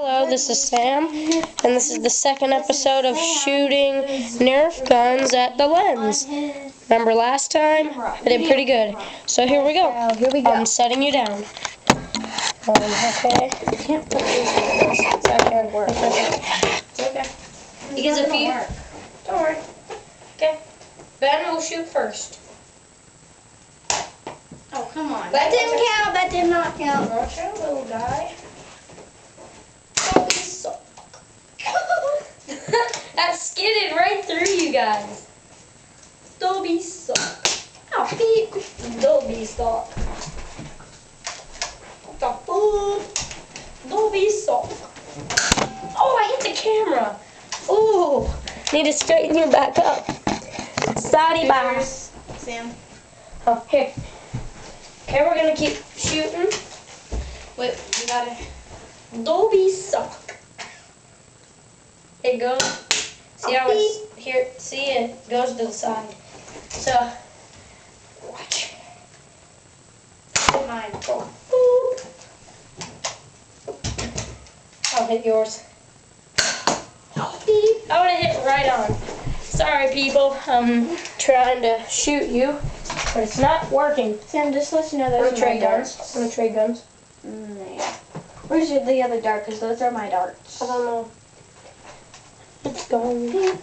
Hello, this is Sam, and this is the second episode of shooting Nerf guns at the lens. Remember last time? I did pretty good. So here we go. I'm setting you down. Okay. You can't put these in this. It's not going to work. It's okay. Because if you... Don't worry. Okay. Ben will shoot first. Oh, come on. That didn't count. That did not count. Watch out, little guy. That skidded right through you guys. Dobby sock. Oh, beep. Dobby sock. What the fuck? Dobby sock. Oh, I hit the camera. Oh, need to straighten you back up. Sorry, boss. Sam. Oh, here. Okay, we're gonna keep shooting. Wait, you gotta. Dobby sock. It goes. See how it's here? See, it goes to the side. So, watch. Mine. Boop. I'll hit yours. Beep. I would have hit right on. Sorry, people. I'm trying to shoot you, but it's not working. Sam, just let you know I'm those gonna are my trade guns. darts. I'm gonna trade guns. Yeah. Where's the other dart? Because those are my darts. I don't know. It's gone.